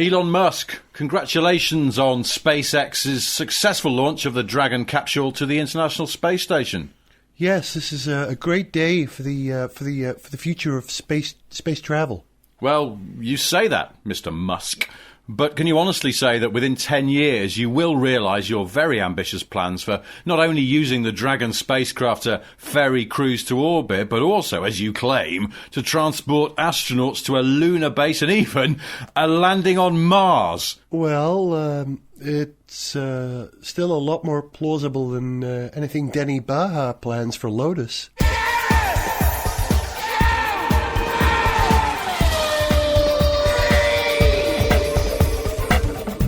Elon Musk, congratulations on SpaceX's successful launch of the Dragon capsule to the International Space Station. Yes, this is a great day for the future of space travel. Well, you say that, Mr. Musk. But can you honestly say that within 10 years you will realise your very ambitious plans for not only using the Dragon spacecraft to ferry crews to orbit, but also, as you claim, to transport astronauts to a lunar base and even a landing on Mars? Well, it's still a lot more plausible than anything Denny Baja plans for Lotus.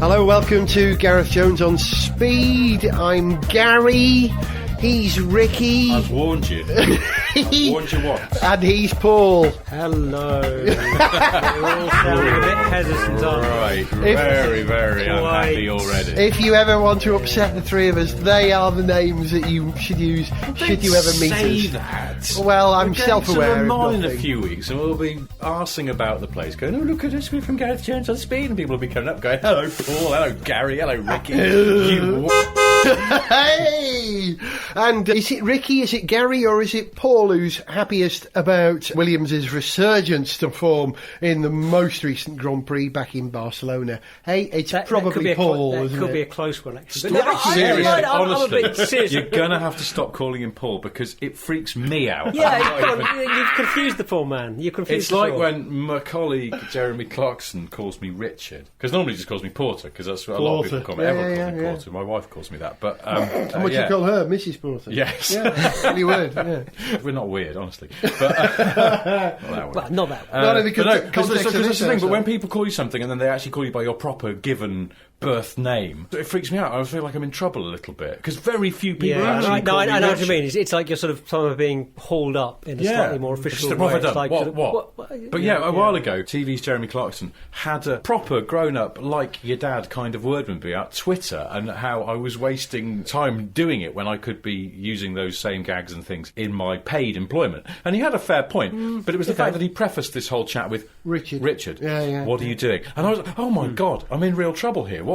Hello, welcome to Gareth Jones on Speed. I'm Gary. He's Ricky. I've warned you. I've warned you once. And he's Paul. Hello. We're all sounding a bit hesitant, aren't we? Right, very unhappy already. If you ever want to upset the three of us, they are the names that you should use should you ever meet say us. That. Well, I'm We're self-aware of going to Le Mans in nothing. a few weeks, and we'll be arsing about the place, going, "Oh, look at us, we're from Gareth Jones on Speed," and people will be coming up, going, "Hello, Paul. Hello, Gary. Hello, Ricky." You. Hey! And is it Ricky, is it Gary, or is it Paul who's happiest about Williams' resurgence to form in the most recent Grand Prix back in Barcelona? Hey, it's probably Paul, that isn't could it? be a close one, actually. Seriously, I'm a honestly, bit serious. you're going to have to stop calling him Paul because it freaks me out. Yeah, you've confused the poor man. It's like when my colleague Jeremy Clarkson calls me Richard, because normally he just calls me Porter, because that's what a lot of people call me. Everyone calls me Porter. My wife calls me that. But and what do you call her? Mrs. Porter? Yes. Yeah, really weird. Yeah. We're not weird, honestly. But, not that way. Well, not that way. Not in the Because that's the thing, context but when people call you something and then they actually call you by your proper given birth name, it freaks me out. I feel like I'm in trouble a little bit, because very few people actually call me I know what you Richard. mean. It's like you're sort of being hauled up in a slightly more official Just, way. what have I done? Like What? But a while ago, TV's Jeremy Clarkson had a proper grown-up, like your dad kind of wordman be out Twitter, and how I was wasting time doing it when I could be using those same gags and things in my paid employment. And he had a fair point, but it was the fact that he prefaced this whole chat with Richard. Yeah. What are you doing? And I was like, oh my God, I'm in real trouble here. What?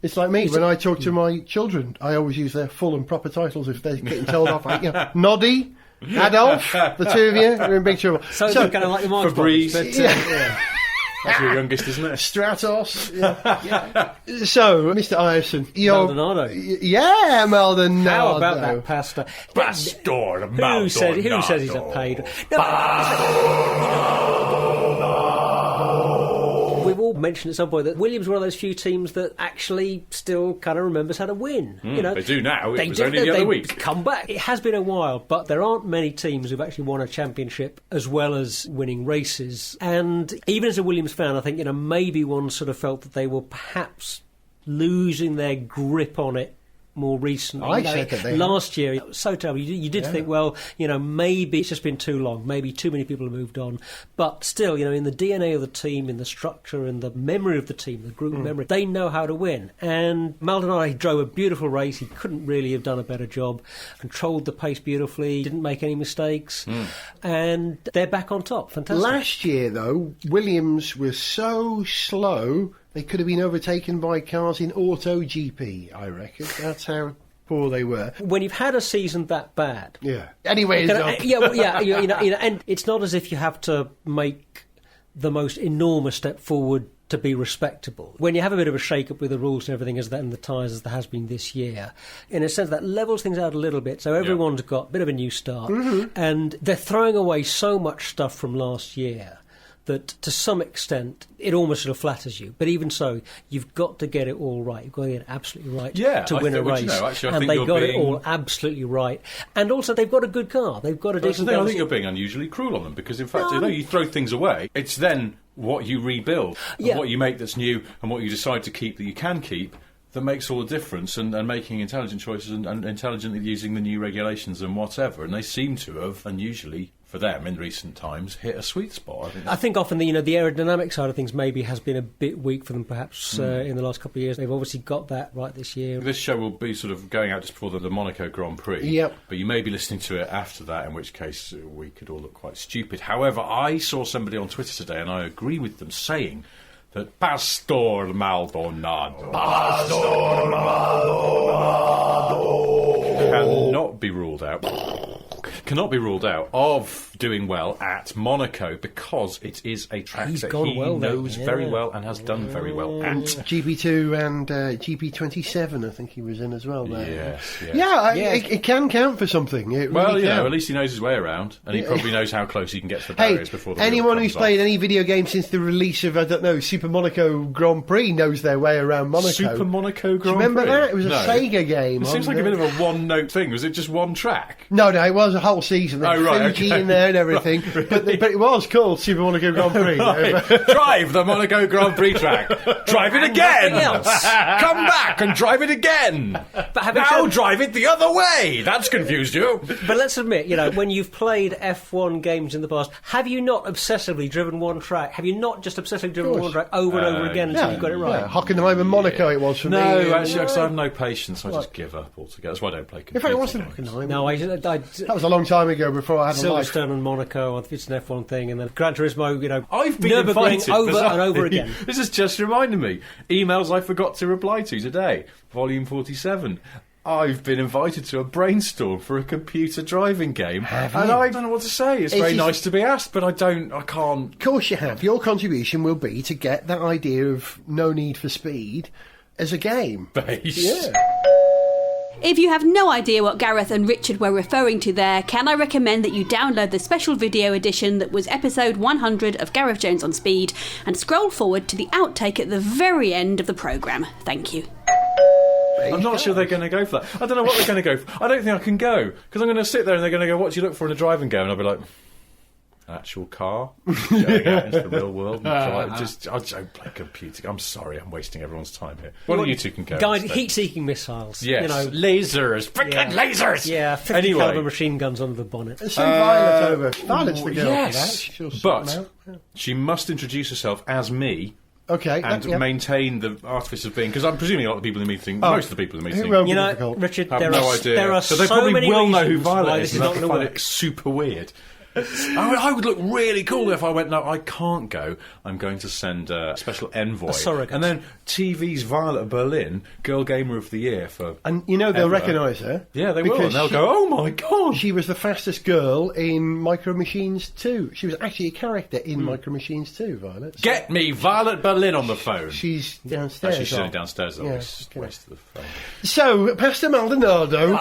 It's like me, when I talk to my children, I always use their full and proper titles if they're getting told off. Like, Noddy, Adolf, the two of you, are in big trouble. So kind of like the Marx Fabrice. Brothers, Yeah. That's your youngest, isn't it? Stratos. Yeah. So, Mr. Iverson, Maldonado. Yeah, Maldonado. How about that pasta? Pastor Who says he's a paid? We've all mentioned at some point that Williams were one of those few teams that actually still kind of remembers how to win. They do now. It was only the other week. Come back. It has been a while, but there aren't many teams who've actually won a championship as well as winning races. And even as a Williams fan, I think maybe one sort of felt that they were perhaps losing their grip on it more recently. I said that last year, it was so terrible. You did think, well, maybe it's just been too long. Maybe too many people have moved on. But still, in the DNA of the team, in the structure, in the memory of the team, the group memory, they know how to win. And Maldonado drove a beautiful race. He couldn't really have done a better job. Controlled the pace beautifully. Didn't make any mistakes. And they're back on top. Fantastic. Last year, though, Williams was so slow, they could have been overtaken by cars in AutoGP, I reckon. That's how poor they were. When you've had a season that bad... Yeah. Anyway, and it's not as if you have to make the most enormous step forward to be respectable. When you have a bit of a shake-up with the rules and everything and the tyres as there has been this year, in a sense that levels things out a little bit, so everyone's got a bit of a new start, and they're throwing away so much stuff from last year that to some extent it almost sort of flatters you. But even so, you've got to get it all right. You've got to get it absolutely right to win a race. And they got it all absolutely right. And also, they've got a good car. They've got a decent car. I think you're being unusually cruel on them, because in fact, you throw things away, it's then what you rebuild, and what you make that's new, and what you decide to keep that you can keep, that makes all the difference, and making intelligent choices and intelligently using the new regulations and whatever. And they seem to have, unusually for them in recent times, hit a sweet spot. I think often the aerodynamic side of things maybe has been a bit weak for them perhaps in the last couple of years. They've obviously got that right this year. This show will be sort of going out just before the Monaco Grand Prix. Yep. But you may be listening to it after that, in which case we could all look quite stupid. However, I saw somebody on Twitter today, and I agree with them, saying that Pastor Maldonado cannot be ruled out of doing well at Monaco because it is a track He's that gone he well then, knows very well and has done very well at. GP2 and GP27, I think he was in as well there. Yes. It can count for something. It Well, really can. at least he knows his way around, and he probably knows how close he can get to the barriers before the wheel anyone comes who's off. played any video game since the release of, I don't know, Super Monaco Grand Prix knows their way around Monaco. Super Monaco Do Grand you remember Prix? that? It was a No. Sega game. It seems like a bit of a one-note thing. Was it just one track? No, it was a whole season. Oh, right, Fuji okay. in there and everything. But it was called Super Monaco Grand Prix. Right. Drive the Monaco Grand Prix track. Drive it again. else. Come back and drive it again. But Now drive it the other way. That's confused you. But let's admit, when you've played F1 games in the past, have you not obsessively driven one track? Have you not just obsessively driven one track over and over again until you've got it right? Yeah, Hockenheim and Monaco it was for me. No, actually, because I have no patience. I just give up altogether. That's why I don't play In computer fact, it wasn't games. Hockenheim. No, That was a long time ago before I had a life. Silverstone and Monaco, it's an F1 thing, and then Gran Turismo, I've been Nürburgring invited over bizarrely. and over again. This has just reminded me. Emails I forgot to reply to today. Volume 47. I've been invited to a brainstorm for a computer driving game. Have and you? I don't know what to say. It's very nice to be asked, but I can't. Of course you have. Your contribution will be to get that idea of no need for speed as a game. Base. Yeah. If you have no idea what Gareth and Richard were referring to there, can I recommend that you download the special video edition that was episode 100 of Gareth Jones on Speed and scroll forward to the outtake at the very end of the programme. Thank you. I'm not sure they're going to go for that. I don't know what they're going to go for. I don't think I can go, because I'm going to sit there and they're going to go, what do you look for in a driving game? And I'll be like, an actual car going out into the real world. And I don't play computer. I'm sorry, I'm wasting everyone's time here. One of you two can go. Guide heat-seeking missiles. Yes, lasers, freaking lasers. Yeah, 50 Anyway. caliber machine guns under the bonnet. Send Violet over. Violet's the girl for that. Yes, She'll sort them but out. she must introduce herself as me. Okay. And yeah. maintain the artifice of being, because I'm presuming a lot of the people in the meeting, most of the people in the meeting, won't be You know, difficult. Richard, have there no are, idea. there are so they so probably many will know who reasons why Violet this is, is and not they'll going to find work. it super weird. I would look really cool if I went, no, I can't go. I'm going to send a special envoy. A surrogate. And then TV's Violet Berlin, Girl Gamer of the Year for... And they'll ever. recognise her. Yeah, they will. because And they'll go, oh my God. She was the fastest girl in Micro Machines 2. She was actually a character in Micro Machines 2, Violet. So Get me Violet Berlin on the phone. she's downstairs. Actually, she's only downstairs, though. Yeah, It's okay. waste of the phone. So, Pastor Maldonado.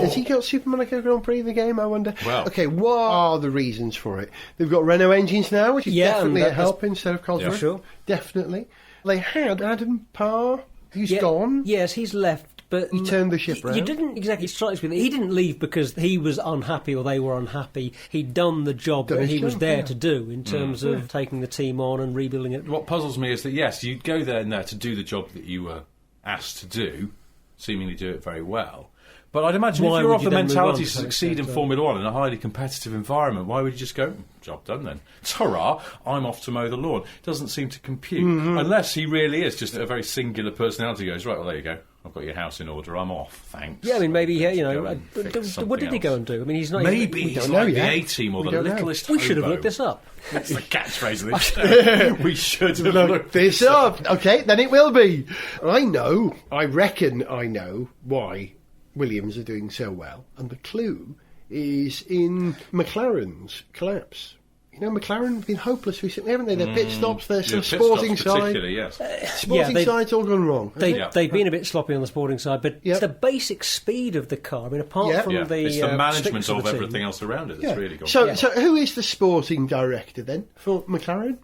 Has he got Super Monaco Grand Prix in the game, I wonder? Well. Okay, what are the reasons for it? They've got Renault engines now, which is Yeah, definitely and a that- help instead of Cosworth. Yeah. Sure. Definitely. They had Adam Parr, who's Yeah, gone. Yes, he's left, but He turned the ship you round. didn't exactly strike me. He didn't leave because he was unhappy or they were unhappy. He'd done the job Done that his he was job, there yeah. to do in terms of taking the team on and rebuilding it. What puzzles me is that, yes, you'd go there to do the job that you were asked to do, seemingly do it very well. But I'd imagine Why if you're would of you the then move mentality on to to the succeed in extent, Formula One in a highly competitive environment, why would you just go, job done then? Ta-ra, I'm off to mow the lawn. Doesn't seem to compute. Unless he really is just a very singular personality who goes, right, well, there you go. I've got your house in order. I'm off. Thanks. Yeah, I mean, maybe I'm he, going to go and fix what did he something go else. and do? I mean, he's not. Maybe We he's don't know like the yet. A-team or We the don't know. littlest We should have hobo. looked this up. That's the catchphrase of this show. We should have Look this up. Okay, then it will be. I reckon I know why Williams are doing so well, and the clue is in McLaren's collapse. You know, McLaren have been hopeless recently, haven't they? Their pit stops, their sort of sporting side. particularly, yes. Sporting they've- side's all gone wrong. They've been a bit sloppy on the sporting side, but Yep. it's the basic speed of the car. I mean, apart Yeah. from Yeah, the it's the management sticks of of the team. everything else around it that's really gone. So who is the sporting director then for McLaren?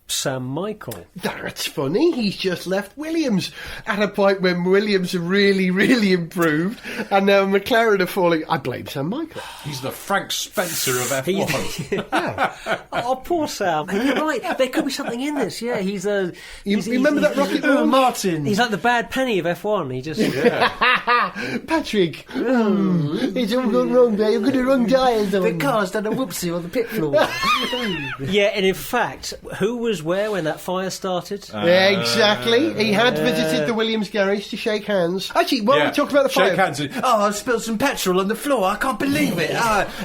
Sam Michael. That's funny. He's just left Williams at a point when Williams have really, really improved, and now McLaren are falling. I blame Sam Michael. He's the Frank Spencer of F1. Oh, poor Sam. You're right. There could be something in this. Yeah, he's a. You remember that rocket launch? Martin. He's like the bad penny of F1. He just. Patrick, it's all gone wrong there. You've got the wrong tyres on. car's done a whoopsie on the pit floor. Yeah, and in fact, who was where when that fire started? Yeah, exactly. He had visited the Williams garage to shake hands. Actually, while we talk about the fire, Shake hands. Oh, I've spilled some petrol on the floor. I can't believe it.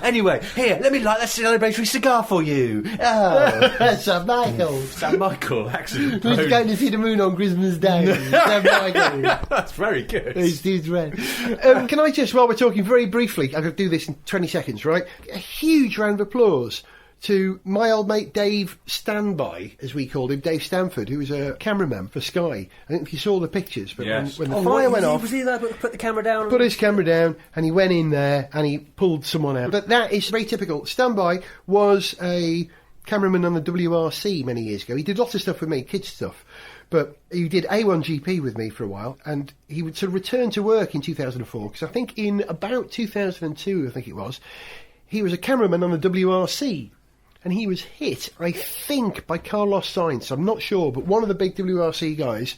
Anyway, here, let me light that celebratory cigar for you. you? Oh, St Michael. St Michael, accident Who's prone. going to see the moon on Christmas Day? St Michael. That's very good. He's red. Can I just, while we're talking very briefly, I'm going to do this in 20 seconds, right? A huge round of applause to my old mate Dave Standby, as we called him, Dave Stanford, who was a cameraman for Sky. I don't know if you saw the pictures, but Yes. when the fire went off, Was he there? Put the camera down. put his camera down and he went in there and he pulled someone out. But that is very typical. Standby was a cameraman on the WRC many years ago. He did lots of stuff with me, kids stuff. But he did A1GP with me for a while, and he would sort of return to work in 2004, because I think in about 2002, I think it was, he was a cameraman on the WRC. And he was hit, I think, by Carlos Sainz. I'm not sure, but one of the big WRC guys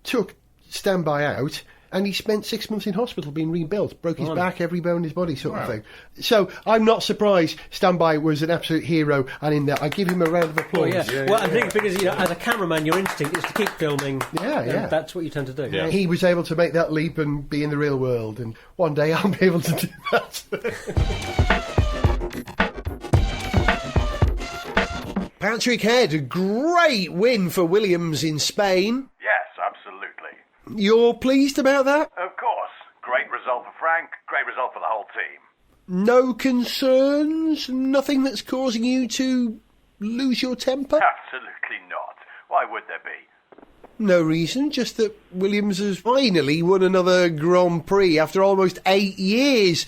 took Standby out, and he spent 6 months in hospital being rebuilt. Broke his back, every bone in his body, sort of thing. So I'm not surprised Standby was an absolute hero, and in that I give him a round of applause. Well, I think because as a cameraman, your instinct is to keep filming. Yeah. That's what you tend to do. Yeah. He was able to make that leap and be in the real world, and one day I'll be able to do that. Patrick Head, a great win for Williams in Spain. Yes, absolutely. You're pleased about that? Of course. Great result for Frank, great result for the whole team. No concerns? Nothing that's causing you to lose your temper? Absolutely not. Why would there be? No reason, just that Williams has finally won another Grand Prix after almost 8 years.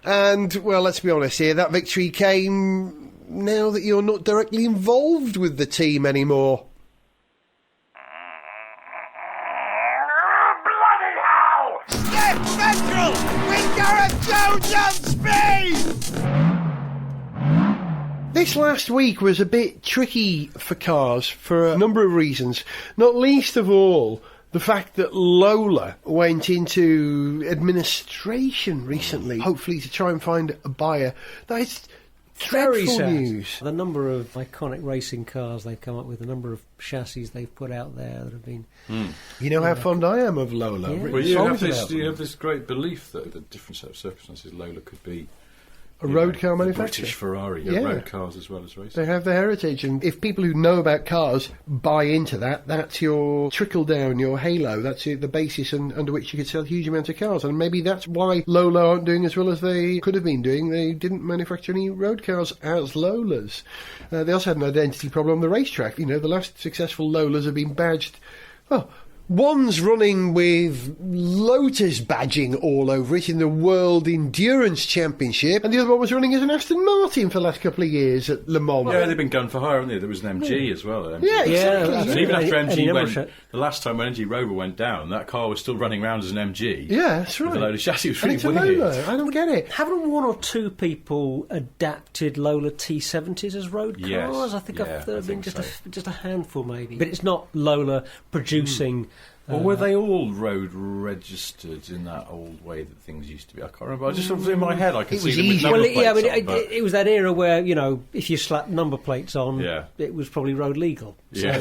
And, well, let's be honest here, that victory came now that you're not directly involved with the team anymore. Bloody hell! Sniff Petrol with Gareth Jones on speed! This last week was a bit tricky for cars for a number of reasons, not least of all the fact that Lola went into administration recently, hopefully to try and find a buyer. That is Very dreadful sad. news. The number of iconic racing cars they've come up with, the number of chassis they've put out there that have been... You know how fond I am of Lola. I've written Well, you have, songs about you them. have this great belief that a different set of circumstances, Lola could be A road car the manufacturer. British Ferrari, Yeah. road cars as well as racing. They have the heritage, and if people who know about cars buy into that, that's your trickle-down, your halo, that's the basis under which you could sell huge amounts of cars, and maybe that's why Lola aren't doing as well as they could have been doing. They didn't manufacture any road cars as Lolas. They also had an identity problem on the racetrack. You know, the last successful Lolas have been badged... Well, one's running with Lotus badging all over it in the World Endurance Championship, and the other one was running as an Aston Martin for the last couple of years at Le Mans. Yeah, they've been gun for hire, haven't they? There was an MG as well. MG. Yeah, exactly. And even after Any MG number went, of shit. the last time when MG Rover went down, that car was still running around as an MG. Yeah, that's right. With a load of chassis. It was And really it's a weird. Lola. I don't get it. Haven't one or two people adapted Lola T70s as road cars? Yes. I think Yeah, there I have been think just a handful maybe. But it's not Lola producing... Or were they all road registered in that old way that things used to be? I can't remember. I just sort of in my head I can It see was them with easy. number Well, yeah, plates I mean, on, but- it was that era where, you know, if you slapped number plates on, Yeah. it was probably road legal. Yeah.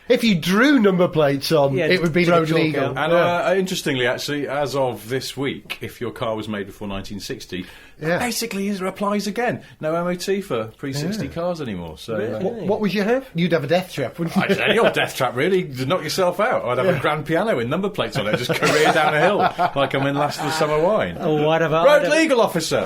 If you drew number plates on, Yeah, it would be to road chalk legal. out. And interestingly, actually, as of this week, if your car was made before 1960, Yeah. that basically applies again. No MOT for pre-60 cars anymore. So Really? What would you have? You'd have a death trap, wouldn't you? I don't know, any old death trap, really, to knock yourself out. I'd have a grand piano with number plates on it, just career down a hill like I'm in Last of the Summer Wine. Oh, whatever. Road legal officer.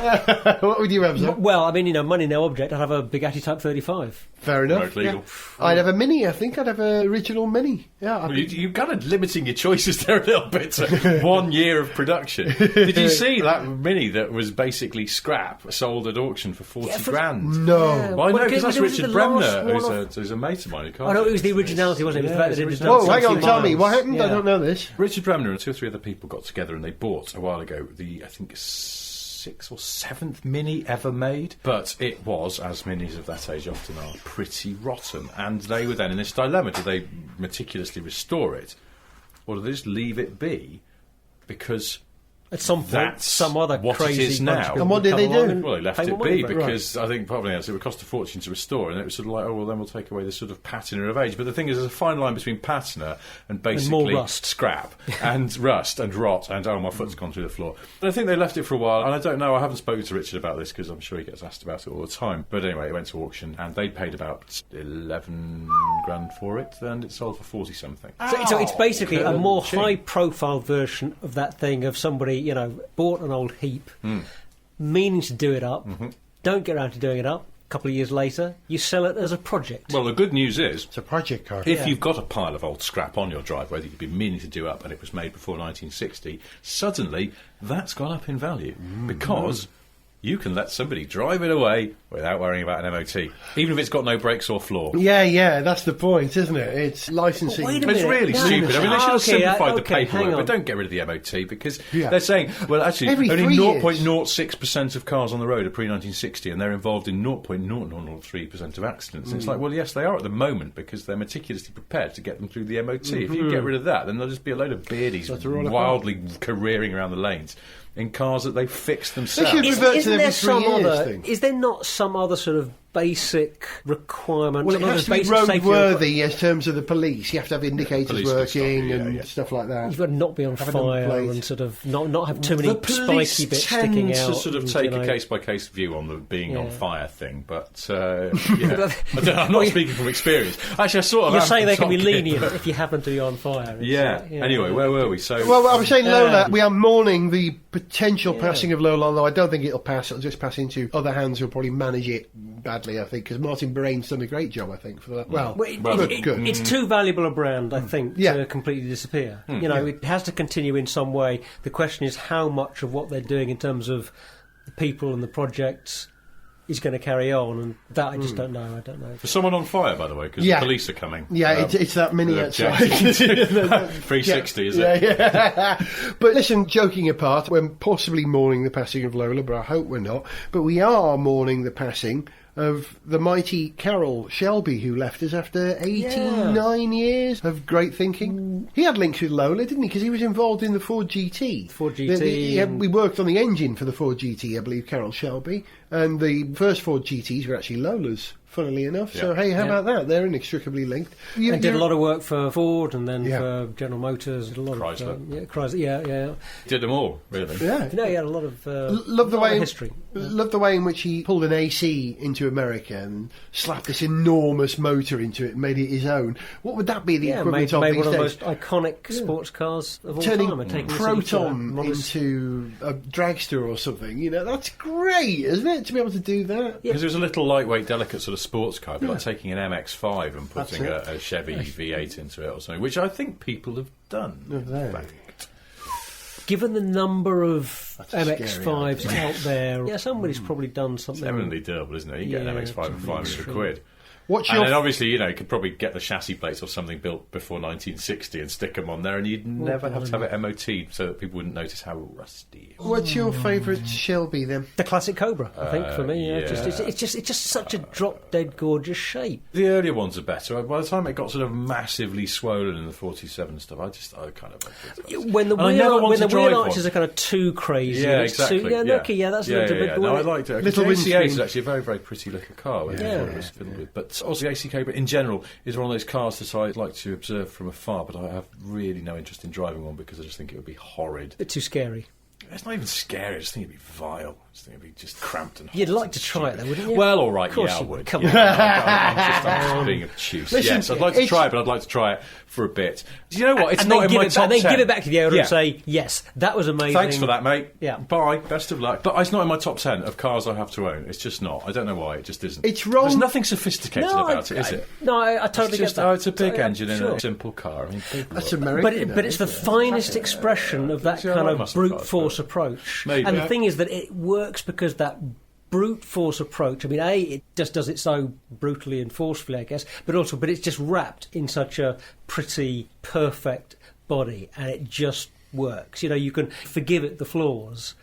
What would you have, sir? Well, I mean, you know, money no object. I'd have a Bugatti Type 35. Fair enough. Road legal. Yeah. I'd have a Mini. I think I'd have an original Mini. Yeah. Well, you're kind of limiting your choices there a little bit to 1 year of production. Did you see that Mini that was basically scrap, sold at auction for 40 grand? No. Yeah. Well, I know, Well, because that's was it Richard the last Bremner, one who's a mate of mine. Oh, no, it was the originality, wasn't it? It was the fact that it had done Whoa, hang on, 70 tell me. miles. What happened? I Yeah. don't know this. Richard Bremner and 2 or 3 other people got together and they bought a while ago I think 6th or 7th Mini ever made, but it was, as Minis of that age often are, pretty rotten, and they were then in this dilemma: do they meticulously restore it, or do they just leave it be because At some point, that's some other what crazy it is bunch of now. people And what would did come they along do? and Well, they left pay it more money be for it. because I think probably it would cost a fortune to restore, and it was sort of like, oh well, then we'll take away this sort of patina of age. But the thing is, there's a fine line between patina and basically rust. scrap and rust and rot and my foot's gone through the floor. But I think they left it for a while, and I don't know. I haven't spoken to Richard about this because I'm sure he gets asked about it all the time. But anyway, it went to auction, and they paid about 11 grand for it, and it sold for 40 something. So it's basically a more Cheap. high-profile version of that thing of somebody, bought an old heap, meaning to do it up, don't get around to doing it up. A couple of years later, you sell it as a project. Well, the good news is, It's a project car. if you've got a pile of old scrap on your driveway that you've been meaning to do up and it was made before 1960, suddenly that's gone up in value because you can let somebody drive it away without worrying about an MOT, even if it's got no brakes or floor. Yeah, that's the point, isn't it? It's licensing. Wait a It's minute. really No. stupid. I mean, they should have Okay, simplified the okay, paperwork, hang on. but don't get rid of the MOT because Yeah. they're saying, well, actually, Every only 3 years. 0.06% of cars on the road are pre-1960 and they're involved in 0.0003% of accidents. And it's like, well, yes, they are at the moment because they're meticulously prepared to get them through the MOT. If you get rid of that, then there'll just be a load of beardies That's all wildly careering around the lanes in cars that they fix They themselves. should revert to Isn't every there 3 some years other? thing. Is there not some other sort of basic requirement? Well, it some has to other be basic safety roadworthy in terms of the police. You have to have indicators police can stop working you, and yeah. stuff like that. You've got to not be on Have a number fire plate. and sort of not have too many The police spiky bits tend sticking out. to sort of and, take a case-by-case view on the being on Yeah. fire thing, but I'm not speaking from experience. Actually, I sort of You're am saying they from can be Top Gear, lenient but- if you happen to be on fire. It's, Yeah. Anyway, where were we? So, Well, I was saying, Lola, Yeah. we are mourning the potential passing of Lola, although I don't think it'll pass. It'll just pass into other hands who'll probably manage it badly, I think, because Martin Brain's done a great job, I think, for that. Well, good. It's too valuable a brand, I think, Yeah. to completely disappear. It has to continue in some way. The question is how much of what they're doing in terms of the people and the projects is going to carry on, and that I just don't know. I don't know. there's someone on fire, by the way, because Yeah. the police are coming. Yeah, it's that mini they're outside. objecting. 360, is it? Yeah. But listen, joking apart, we're possibly mourning the passing of Lola, but I hope we're not. But we are mourning the passing of the mighty Carroll Shelby, who left us after 89 years of great thinking. He had links with Lola, didn't he? Because he was involved in the Ford GT. Ford GT We worked on the engine for the Ford GT, I believe, Carroll Shelby. And the first Ford GTs were actually Lola's, funnily enough. So, Yeah. hey, how about that? They're inextricably linked. And did a lot of work for Ford and then Yeah. for General Motors. Did a lot Chrysler. of Chrysler. Yeah. Did them all, really. Yeah. No, he had a lot of Love the lot of way history. Love the way in which he pulled an AC into America and slapped this enormous motor into it and made it his own. What would that be the Yeah, equivalent made of one these of the days? most iconic sports cars of all Turning time. And taking this into a Proton modest- into a dragster or something. That's great, isn't it? To be able to do that. Because it was a little lightweight, delicate sort of sports car, a bit like taking an MX-5 and putting That's a Chevy V8 into it or something, which I think people have done. Have they? in fact. Given the number of That's a scary MX-5s idea. out there, somebody's probably done something. It's eminently doable, isn't it? You can get an Yeah, MX-5 for 500 quid. What's And your then obviously, you could probably get the chassis plates or something built before 1960 and stick them on there, and you'd never have to have it MOT'd so that people wouldn't notice how rusty it was. What's your favourite Shelby then? The classic Cobra, I think, for me. yeah. It's just such a drop-dead gorgeous shape. The earlier ones are better. By the time it got sort of massively swollen in the 47 stuff, I kind of liked it. When the And I never wanted to wheel drive arches one. are kind of too crazy. Yeah, it's exactly. Too, that's a little bit. No, I liked it. Little The AC8 is windscreen. actually a very, very pretty little car. When Yeah. it was filled with. But also the AC Cobra in general is one of those cars that I like to observe from afar, but I have really no interest in driving one because I just think it would be horrid. A bit too scary. It's not even scary. I just think it'd be vile. I just think it'd be just cramped and hot. You'd like and to try it, stupid. though, wouldn't you? Well, all right, Of course yeah, I you would. Come on. I'm just being obtuse. Listen, Yes, I'd like to it's- try it, but I'd like to try it for a bit. Do you know what? It's and not then in give my it top back, then 10. give it back to the owner Yeah. and say, yes, that was amazing. Thanks for that, mate. Yeah. Bye. Best of luck. But it's not in my top 10 of cars I have to own. It's just not. I don't know why. It just isn't. It's wrong. There's nothing sophisticated about it, is it? No, I totally It's just, get that. it's a big engine in Sure. a simple car. I mean, people That's are- American. But it's the finest expression of that Yeah, I kind like of muscle brute cars, force but- approach. Maybe. And the thing is that it works because that brute force approach, I mean, it just does it so brutally and forcefully, I guess, but it's just wrapped in such a pretty, perfect body, and it just works. You can forgive it the flaws,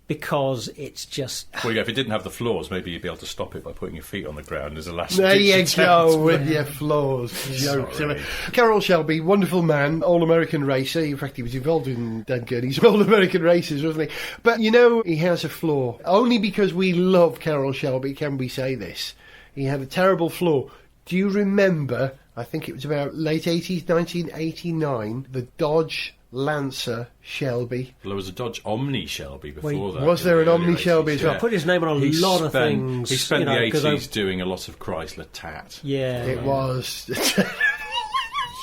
because it's just... Well, yeah, if it didn't have the floors, maybe you'd be able to stop it by putting your feet on the ground as a last There you ditch go attempt. with your flaws. Jokes. Sorry. Carroll Shelby, wonderful man, all-American racer. In fact, he was involved in Dan Gurney's all-American races, wasn't he? But, you know, he has a flaw. Only because we love Carroll Shelby can we say this. He had a terrible flaw. Do you remember, I think it was about late 80s, 1989, the Dodge Lancer Shelby? Well, there was a Dodge Omni Shelby before that. Was there an in the early Omni Shelby 80s, as well? yeah. Put his name on a lot of things. He spent you know, the 'cause 80s doing a lot of Chrysler tat. Yeah. It was.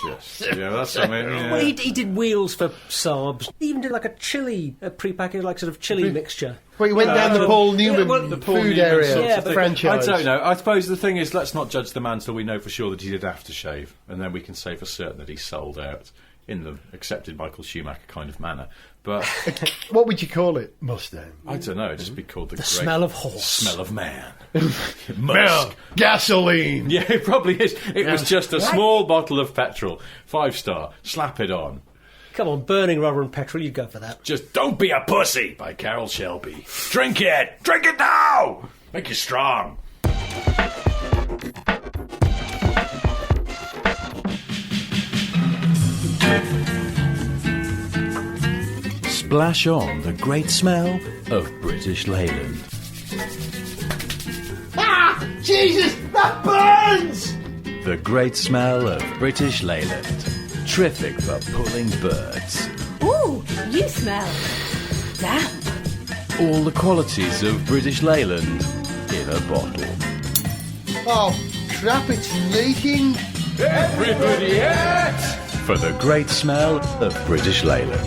Yeah, that's something. Yeah. Well, he did wheels for Saabs. He even did like a chili, a prepackaged like sort of chili mixture. Well, he went down the Paul Newman the Paul food Newman area, sort Yeah, of but thing. franchise. I don't know. I suppose the thing is, let's not judge the man till we know for sure that he did aftershave, and then we can say for certain that he sold out in the accepted Michael Schumacher kind of manner. But What would you call it? Mustang. I don't know. It'd just be called the great smell of horse. smell of man. Musk. Gasoline. Yeah, it probably is. It was just a small bottle of petrol, 5-star. Slap it on. Come on, burning rubber and petrol, you'd go for that. Just Don't Be a Pussy by Carroll Shelby. Drink it! Drink it now! Make you strong. Splash on the great smell of British Leyland. Ah! Jesus! That burns! The great smell of British Leyland. Terrific for pulling birds. Ooh, you smell damp. All the qualities of British Leyland in a bottle. Oh, crap, it's leaking. Everybody out! For the great smell of British Leyland.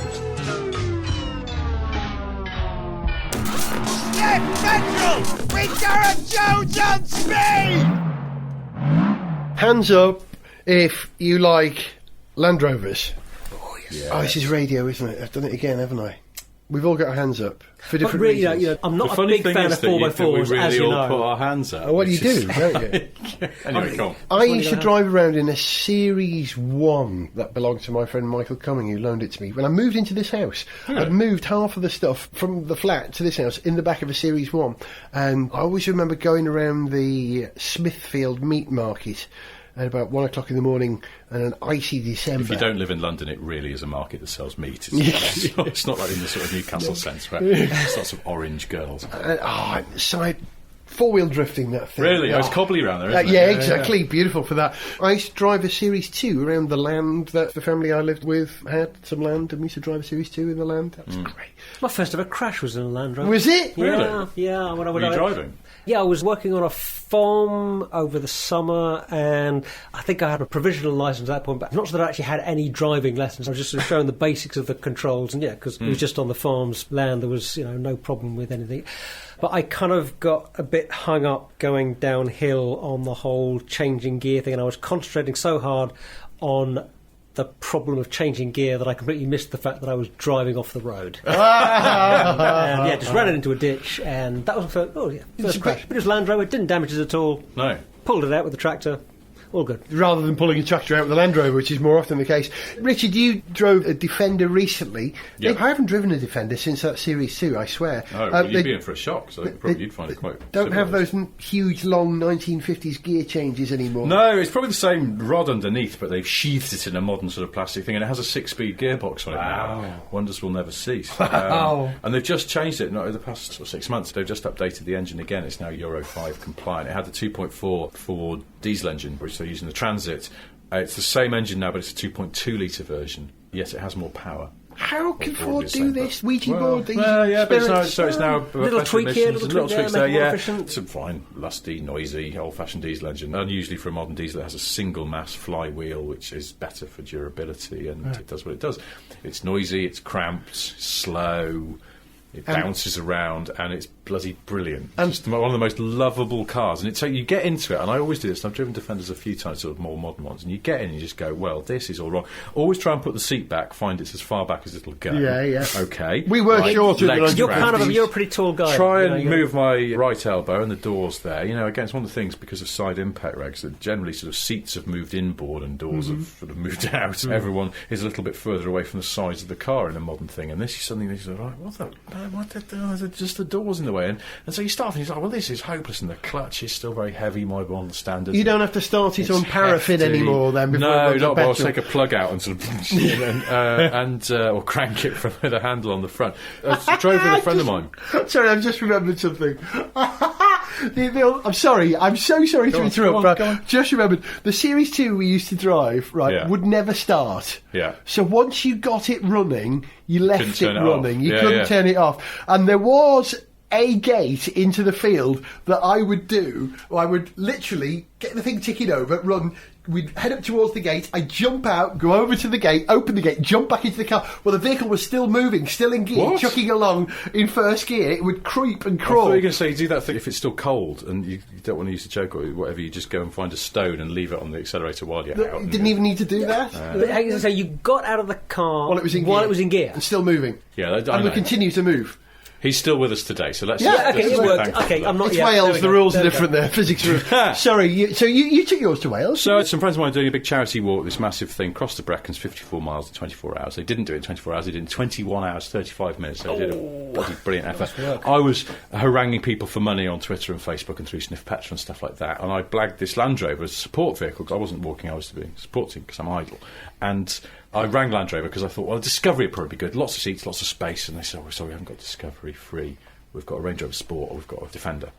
Sniff Petrol with Gareth Jones on speed! Hands up if you like Land Rovers. Yeah. Oh, this is radio, isn't it? I've done it again, haven't I? We've all got our hands up for But different really, reasons. I'm not The a funny big thing fan is of that we 4x4s, really as you all put know. our hands up. Oh, what do you which is- do, don't you? Anyway, come on. I used to drive around in a Series 1 that belonged to my friend Michael Cumming, who loaned it to me. When I moved into this house, I'd moved half of the stuff from the flat to this house in the back of a Series 1. And I always remember going around the Smithfield meat market at about 1 o'clock in the morning on an icy December. If you don't live in London, it really is a market that sells meat. It's not like in the sort of Newcastle sense where there's lots of orange girls. Side four-wheel drifting, that thing. Really? Oh. It's cobbly round there, isn't it? Yeah, exactly. Beautiful for that. I used to drive a Series 2 around the land that the family I lived with had some land, and we used to drive a Series 2 in the land. That was great. My first ever crash was in a Land Rover. Was it? Yeah, Really? yeah. When I Were you driving? Yeah, I was working on a farm over the summer, and I think I had a provisional license at that point, but not that I actually had any driving lessons. I was just sort of showing the basics of the controls, and yeah, because it was just on the farm's land, there was no problem with anything. But I kind of got a bit hung up going downhill on the whole changing gear thing, and I was concentrating so hard on the problem of changing gear that I completely missed the fact that I was driving off the road. And yeah, just ran it into a ditch, and that was my first crash. But it was Land Rover, it didn't damage it at all. No. Pulled it out with the tractor, all good. Rather than pulling a tractor out with a Land Rover, which is more often the case. Richard, you drove a Defender recently. Yeah. I haven't driven a Defender since that Series 2, I swear. Oh, well, you'd be in for a shock, so probably you'd find it quite Don't have civilised. those huge, long 1950s gear changes anymore. No, it's probably the same rod underneath, but they've sheathed it in a modern sort of plastic thing, and it has a 6-speed gearbox on it now. Wonders will never cease. And they've just changed it over the past sort of 6 months. They've just updated the engine again. It's now Euro 5 compliant. It had the 2.4 Ford diesel engine, which they're using the Transit. It's the same engine now, but it's a 2.2 litre version. Yes, it has more power. How can Well, Ford broadly do the same, this? Ouija but- board, these Well, yeah, but spirits? it's now Little better tweak here, emissions, little tweak there, make it more yeah. efficient. It's a fine, lusty, noisy, old-fashioned diesel engine. Unusually for a modern diesel, it has a single-mass flywheel, which is better for durability, and it does what it does. It's noisy, it's cramped, slow. It bounces around, and it's bloody brilliant. And- It's just one of the most lovable cars. And so you get into it, and I always do this. And I've driven Defenders a few times, sort of more modern ones, and you get in and you just go, well, this is all wrong. Always try and put the seat back, find it's as far back as it'll go. Yeah, yeah. Okay. We were shorter than legs on You're round. kind of you're a pretty tall guy. Try you know, and you're- move my right elbow and the doors there. Again, it's one of the things because of side impact regs that generally sort of seats have moved inboard and doors have sort of moved out. Everyone is a little bit further away from the sides of the car in a modern thing. And this is something that you say, right, what the just the door's in the way. And so you start, and he's like, well, this is hopeless, and the clutch is still very heavy, my one standards. You don't have to start it on paraffin anymore then. No, not well. I'll take a plug out and sort of or crank it with a handle on the front. I drove with a friend of mine. Sorry, I've just remembered something. I'm sorry. I'm so sorry to interrupt, but just remembered the Series 2 we used to drive, would never start. Yeah. So once you got it running, you left it running. You Yeah, couldn't turn it off. And there was a gate into the field that I would do. I would literally get the thing ticking over, run. We'd head up towards the gate. I'd jump out, go over to the gate, open the gate, jump back into the car. Well, the vehicle was still moving, still in gear, chucking along in first gear. It would creep and crawl. I thought you were going to say you do that thing if it's still cold and you don't want to use the choke or whatever. You just go and find a stone and leave it on the accelerator while you're out. Didn't even need to do that. So you got out of the car while it was in gear, and still moving. Yeah, and we continue to move. He's still with us today, so let's... it worked. Okay, I'm not... It's Wales, the rules are different there, physics rules. Sorry, you took yours to Wales? So some friends of mine are doing a big charity walk, this massive thing, crossed the Brecons, 54 miles in 24 hours. They didn't do it in 24 hours, they did it in 21 hours, 35 minutes. So they did a bloody brilliant effort. I was haranguing people for money on Twitter and Facebook and through Sniff Petrol and stuff like that, and I blagged this Land Rover as a support vehicle, because I wasn't walking, I was doing supporting, because I'm idle. And I rang Land Rover because I thought, well, Discovery would probably be good. Lots of seats, lots of space. And they said, oh, sorry, we haven't got Discovery free. We've got a Range Rover Sport or we've got a Defender.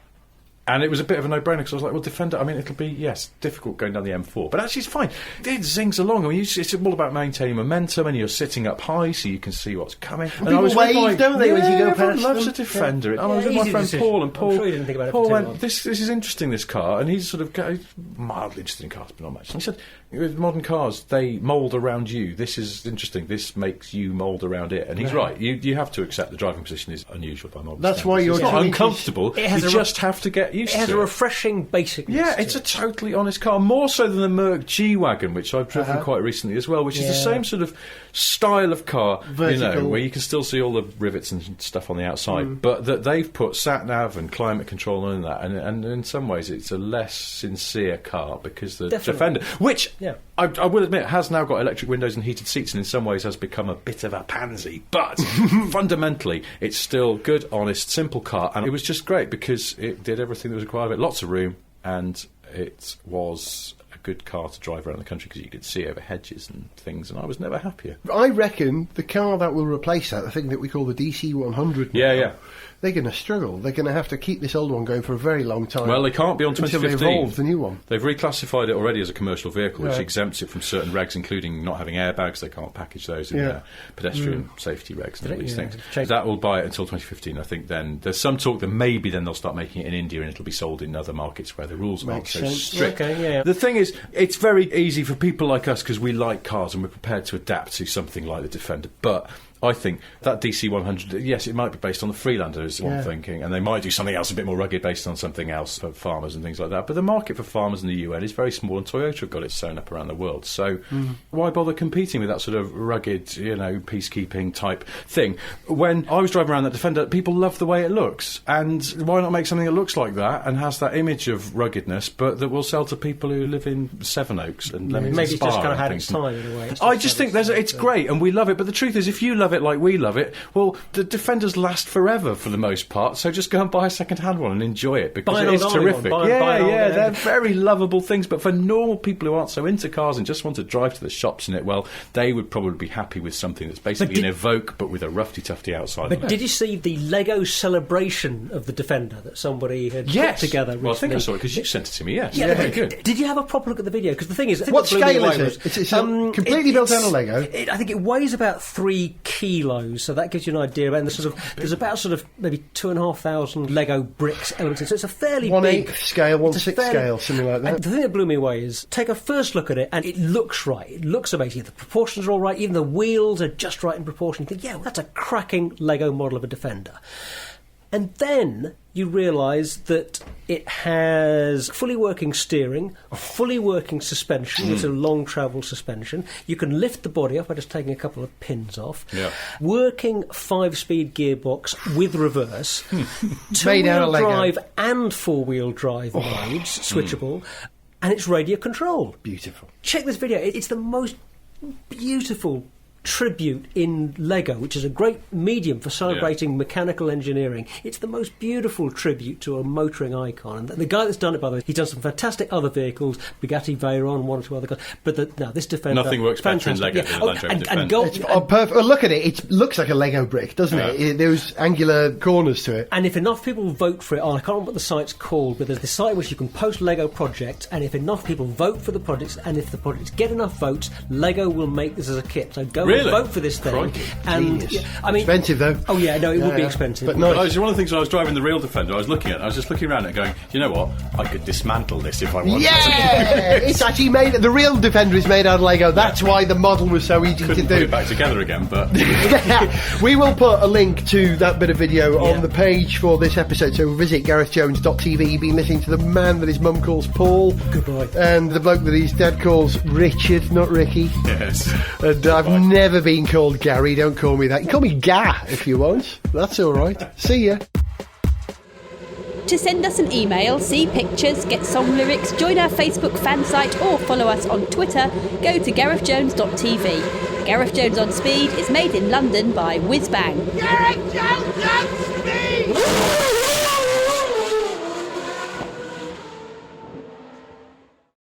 And it was a bit of a no-brainer because I was like, well, Defender, I mean, it'll be, yes, difficult going down the M4, but actually it's fine. It zings along. I mean, it's all about maintaining momentum and you're sitting up high so you can see what's coming. And people wave, don't they, when you go past them? Everyone loves a Defender. And I was with my friend Paul, and Paul, I'm sure he didn't think about it Paul for too long. went, this is interesting, this car, and he's sort of mildly interested in cars, but not much. And he said, with modern cars, they mould around you. This is interesting. This makes you mould around it. And he's right. You have to accept the driving position is unusual by modern That's standards. why you're it's not uncomfortable. You just have to get used to it. It has a refreshing basicness. Yeah, it's a totally honest car. More so than the Merc G-Wagon, which I've driven quite recently as well, which is the same sort of style of car, vertical, where you can still see all the rivets and stuff on the outside, but that they've put sat-nav and climate control on that, and in some ways it's a less sincere car because the Defender, which I will admit has now got electric windows and heated seats, and in some ways has become a bit of a pansy, but fundamentally it's still good, honest, simple car, and it was just great because it did everything that was required of it. Lots of room, and it was a good car to drive around the country because you could see over hedges and things, and I was never happier. I reckon the car that will replace that, the thing that we call the DC 100 now, they're going to struggle. They're going to have to keep this old one going for a very long time. Well, they can't be on 2015. Until they evolve the new one. They've reclassified it already as a commercial vehicle, which exempts it from certain regs, including not having airbags. They can't package those in their pedestrian safety regs and all these things. That will buy it until 2015. I think then there's some talk that maybe then they'll start making it in India and it'll be sold in other markets where the rules aren't so strict. The thing is, it's very easy for people like us because we like cars and we're prepared to adapt to something like the Defender, but I think that DC 100, yes, it might be based on the Freelander, is what I'm thinking, and they might do something else a bit more rugged based on something else for farmers and things like that. But the market for farmers in the UN is very small, and Toyota have got it sewn up around the world. So why bother competing with that sort of rugged, peacekeeping type thing? When I was driving around that Defender, people love the way it looks, and why not make something that looks like that and has that image of ruggedness, but that will sell to people who live in Sevenoaks and maybe it's just kind of had its time in a way. I just think it's great, and we love it. But the truth is, if you love it like we love it, well, the Defenders last forever for the most part, so just go and buy a second-hand one and enjoy it because it is terrific. They're very lovable things, but for normal people who aren't so into cars and just want to drive to the shops in it, well, they would probably be happy with something that's basically an Evoque but with a roughy-tufty outside. But did you see the Lego celebration of the Defender that somebody had put together recently? Well, I think I saw it because you sent it to me, very good. Did you have a proper look at the video? Because the thing is... What scale is it? It's completely built out of Lego. I think it weighs about 3 kilos. So that gives you an idea. And there's about maybe 2,500 Lego bricks elements in. So it's a fairly 1/8 scale, 1/6 scale, something like that. And the thing that blew me away is take a first look at it, and it looks right. It looks amazing. The proportions are all right. Even the wheels are just right in proportion. You think, well, that's a cracking Lego model of a Defender. And then you realise that it has fully working steering, a fully working suspension. It's a long travel suspension. You can lift the body up by just taking a couple of pins off. Working 5-speed gearbox with reverse. Two-wheel drive and 4-wheel drive modes, switchable. And it's radio controlled. Beautiful. Check this video. It's the most beautiful tribute in Lego, which is a great medium for celebrating mechanical engineering. It's the most beautiful tribute to a motoring icon. And the guy that's done it, by the way, he's done some fantastic other vehicles, Bugatti Veyron, one or two other cars. But this Defender... Nothing works better in Lego than Land Rover Defender. Perfect. Well, look at it. It looks like a Lego brick, doesn't it? There's angular corners to it. And if enough people vote for it, I can't remember what the site's called, but there's the site which you can post Lego projects, and if enough people vote for the projects, and if the projects get enough votes, Lego will make this as a kit. So go and vote for this thing. Crikey. And I mean, expensive though. Oh yeah, no, it would be expensive. But nice. One of the things when I was driving the real Defender, I was just looking around it going, you know what? I could dismantle this if I wanted to. It's actually made. The real Defender is made out of Lego. That's why the model was so easy to Couldn't do. put it back together again, but We will put a link to that bit of video on the page for this episode, so visit garethjones.tv. You've been listening to the man that his mum calls Paul. Good boy. And the bloke that his dad calls Richard, not Ricky. yes. And I've never been called Gary. Don't call me that. You can call me Ga if you want. That's all right. See ya. To send us an email, see pictures, get song lyrics, join our Facebook fan site or follow us on Twitter, go to garethjones.tv. Gareth Jones on Speed is made in London by Whiz Bang. Gareth Jones on Speed!